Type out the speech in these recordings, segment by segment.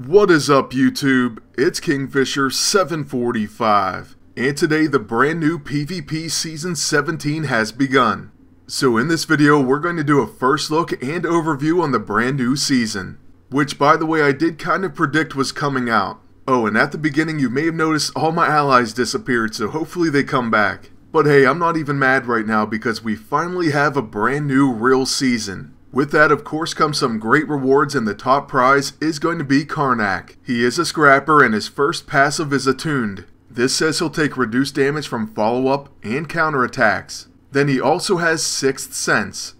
What is up, YouTube? It's Kingfisher745, and today the brand new PvP Season 17 has begun. So in this video, we're going to do a first look and overview on the brand new season, which by the way I did kind of predict was coming out. Oh, and at the beginning you may have noticed all my allies disappeared, so hopefully they come back. But hey, I'm not even mad right now because we finally have a brand new real season. With that, of course, comes some great rewards, and the top prize is going to be Karnak. He is a scrapper, and his first passive is attuned. This says he'll take reduced damage from follow-up and counterattacks. Then he also has Sixth Sense.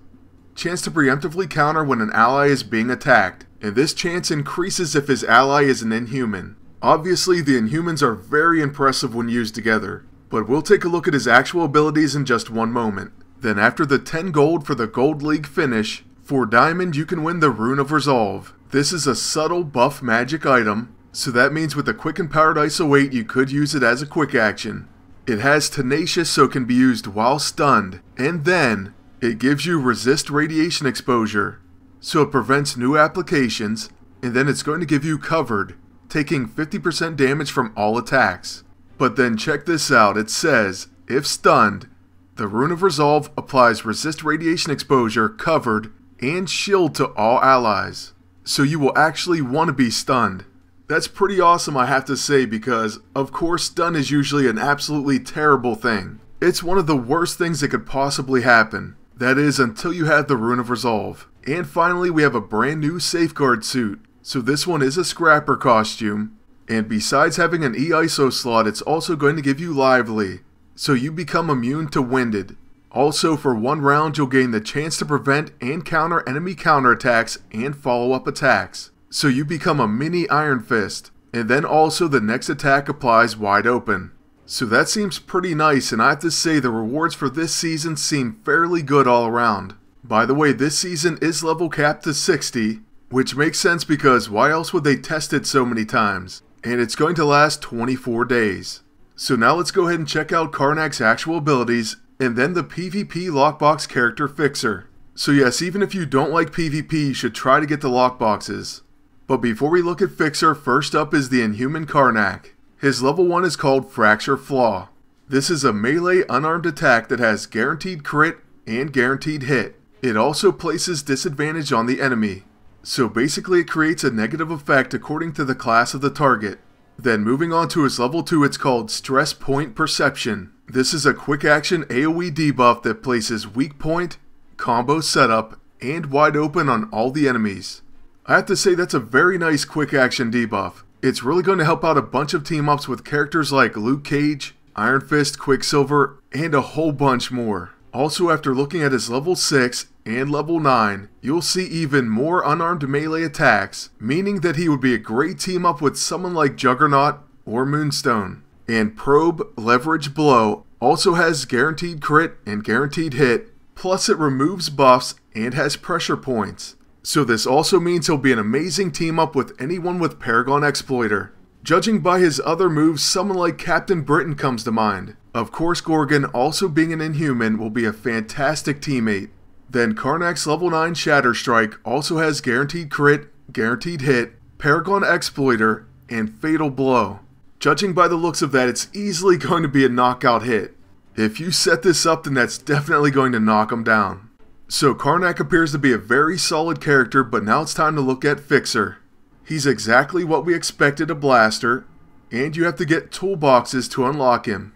Chance to preemptively counter when an ally is being attacked, and this chance increases if his ally is an Inhuman. Obviously, the Inhumans are very impressive when used together, but we'll take a look at his actual abilities in just one moment. Then after the 10 gold for the Gold League finish, for Diamond, you can win the Rune of Resolve. This is a subtle buff magic item, so that means with the Quick and Powered ISO 8 you could use it as a quick action. It has Tenacious, so it can be used while stunned, and then it gives you Resist Radiation Exposure, so it prevents new applications, and then it's going to give you Covered, taking 50% damage from all attacks. But then check this out, it says, if stunned, the Rune of Resolve applies Resist Radiation Exposure, Covered, and Shield to all allies. So you will actually want to be stunned. That's pretty awesome, I have to say, because of course stun is usually an absolutely terrible thing. It's one of the worst things that could possibly happen. That is, until you have the Rune of Resolve. And finally, we have a brand new Safeguard suit. So this one is a scrapper costume. And besides having an E-ISO slot, it's also going to give you Lively. So you become immune to Winded. Also, for one round, you'll gain the chance to prevent and counter enemy counterattacks and follow-up attacks. So you become a mini Iron Fist, and then also the next attack applies wide open. So that seems pretty nice, and I have to say the rewards for this season seem fairly good all around. By the way, this season is level capped to 60, which makes sense because why else would they test it so many times? And it's going to last 24 days. So now let's go ahead and check out Karnak's actual abilities, and then the PvP Lockbox character fixer. So yes, even if you don't like PvP, you should try to get the Lockboxes. But before we look at Fixer, first up is the Inhuman Karnak. His level 1 is called Fracture Flaw. This is a melee unarmed attack that has guaranteed crit and guaranteed hit. It also places disadvantage on the enemy. So basically it creates a negative effect according to the class of the target. Then moving on to his level 2, it's called Stress Point Perception. This is a quick action AoE debuff that places weak point, combo setup, and wide open on all the enemies. I have to say that's a very nice quick action debuff. It's really going to help out a bunch of team ups with characters like Luke Cage, Iron Fist, Quicksilver, and a whole bunch more. Also, after looking at his level 6 and level 9, you'll see even more unarmed melee attacks, meaning that he would be a great team up with someone like Juggernaut or Moonstone. And Probe Leverage Blow also has guaranteed crit and guaranteed hit, plus it removes buffs and has pressure points. So this also means he'll be an amazing team up with anyone with Paragon Exploiter. Judging by his other moves, someone like Captain Britain comes to mind. Of course, Gorgon, also being an Inhuman, will be a fantastic teammate. Then Karnak's level 9 Shatter Strike also has guaranteed crit, guaranteed hit, Paragon Exploiter, and Fatal Blow. Judging by the looks of that, it's easily going to be a knockout hit. If you set this up, then that's definitely going to knock him down. So Karnak appears to be a very solid character, but now it's time to look at Fixer. He's exactly what we expected, a blaster, and you have to get toolboxes to unlock him.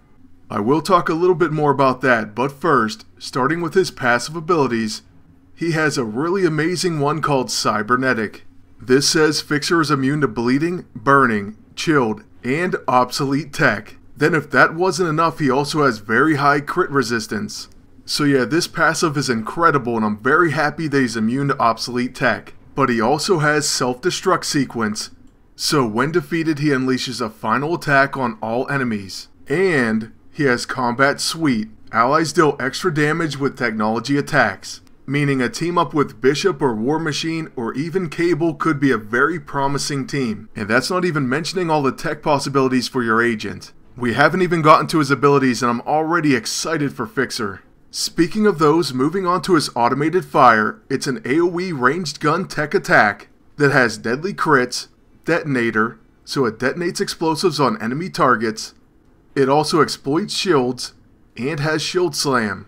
I will talk a little bit more about that, but first, starting with his passive abilities, he has a really amazing one called Cybernetic. This says Fixer is immune to bleeding, burning, chilled, and obsolete tech. Then if that wasn't enough, he also has very high crit resistance. So yeah, this passive is incredible, and I'm very happy that he's immune to obsolete tech. But he also has self-destruct sequence, so when defeated he unleashes a final attack on all enemies. And he has Combat Suite. Allies deal extra damage with technology attacks, meaning a team up with Bishop or War Machine or even Cable could be a very promising team. And that's not even mentioning all the tech possibilities for your agent. We haven't even gotten to his abilities, and I'm already excited for Fixer. Speaking of those, moving on to his Automated Fire, it's an AoE ranged gun tech attack that has deadly crits, Detonator, so it detonates explosives on enemy targets. It also exploits shields, and has Shield Slam.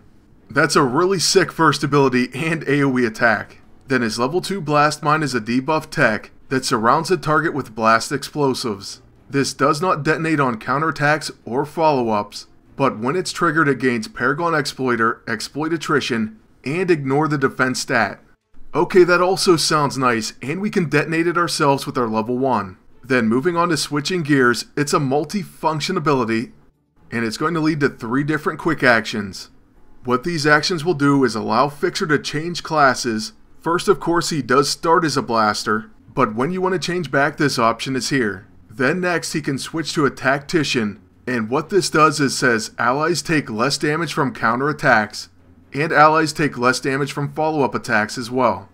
That's a really sick first ability and AoE attack. Then his level 2 Blast Mine is a debuff tech that surrounds the target with blast explosives. This does not detonate on counterattacks or follow-ups, but when it's triggered it gains Paragon Exploiter, Exploit Attrition, and Ignore the Defense stat. Okay, that also sounds nice, and we can detonate it ourselves with our level 1. Then moving on to Switching Gears, it's a multi-function ability, and it's going to lead to 3 different quick actions. What these actions will do is allow Fixer to change classes. First, of course, he does start as a blaster, but when you want to change back, this option is here. Then next, he can switch to a Tactician, and what this does is says allies take less damage from counterattacks, and allies take less damage from follow-up attacks as well.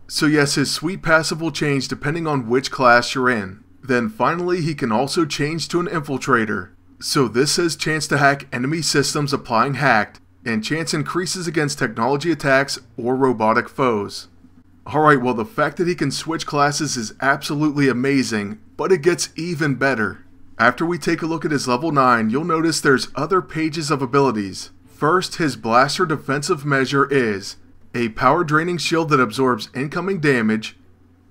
So yes, his sweet passive will change depending on which class you're in. Then finally, he can also change to an Infiltrator. So this says chance to hack enemy systems applying hacked, and chance increases against technology attacks or robotic foes. Alright, well the fact that he can switch classes is absolutely amazing, but it gets even better. After we take a look at his level 9, you'll notice there's other pages of abilities. First, his Blaster defensive measure is a power draining shield that absorbs incoming damage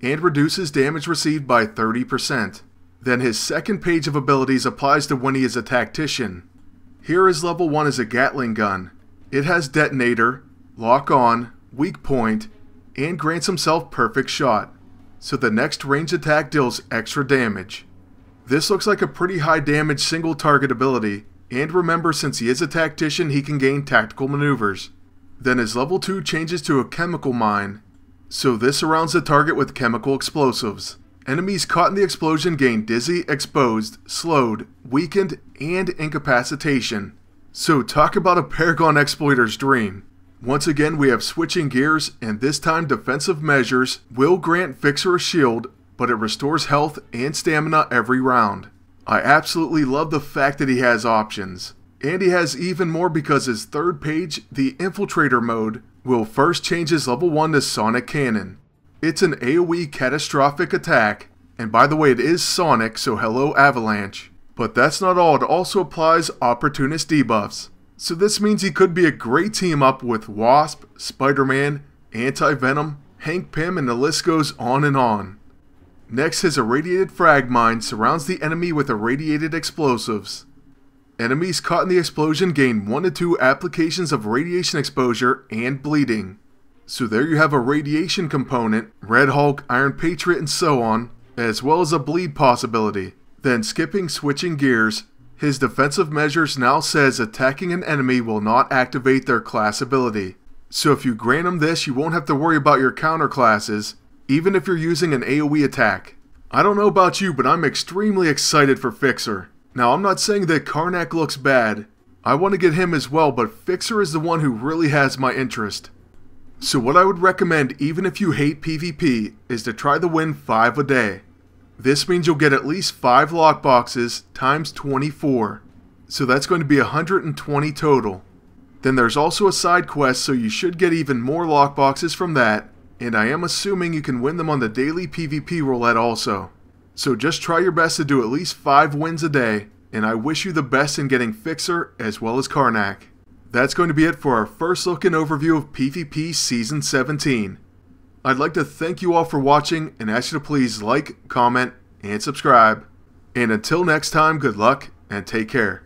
and reduces damage received by 30%. Then his second page of abilities applies to when he is a Tactician. Here his level 1 is a Gatling gun. It has Detonator, Lock On, Weak Point, and grants himself Perfect Shot, so the next ranged attack deals extra damage. This looks like a pretty high damage single target ability, and remember, since he is a Tactician, he can gain Tactical Maneuvers. Then his level 2 changes to a Chemical Mine, so this surrounds the target with chemical explosives. Enemies caught in the explosion gain Dizzy, Exposed, Slowed, Weakened, and Incapacitation. So talk about a Paragon Exploiter's dream. Once again, we have Switching Gears, and this time defensive measures will grant Fixer a shield, but it restores health and stamina every round. I absolutely love the fact that he has options. And he has even more because his third page, the Infiltrator mode, will first change his level 1 to Sonic Cannon. It's an AoE catastrophic attack, and by the way, it is Sonic, so hello Avalanche. But that's not all, it also applies opportunist debuffs. So this means he could be a great team up with Wasp, Spider-Man, Anti-Venom, Hank Pym, and the list goes on and on. Next, his Irradiated Frag Mine surrounds the enemy with irradiated explosives. Enemies caught in the explosion gain 1 to 2 applications of radiation exposure and bleeding. So there you have a radiation component, Red Hulk, Iron Patriot, and so on, as well as a bleed possibility. Then skipping Switching Gears, his defensive measures now says attacking an enemy will not activate their class ability. So if you grant him this, you won't have to worry about your counter classes, even if you're using an AoE attack. I don't know about you, but I'm extremely excited for Fixer. Now I'm not saying that Karnak looks bad. I want to get him as well, but Fixer is the one who really has my interest. So what I would recommend, even if you hate PvP, is to try to win 5 a day. This means you'll get at least 5 lockboxes times 24. So that's going to be 120 total. Then there's also a side quest, so you should get even more lockboxes from that, and I am assuming you can win them on the daily PvP roulette also. So just try your best to do at least 5 wins a day, and I wish you the best in getting Fixer as well as Karnak. That's going to be it for our first look and overview of PvP Season 17. I'd like to thank you all for watching and ask you to please like, comment, and subscribe. And until next time, good luck and take care.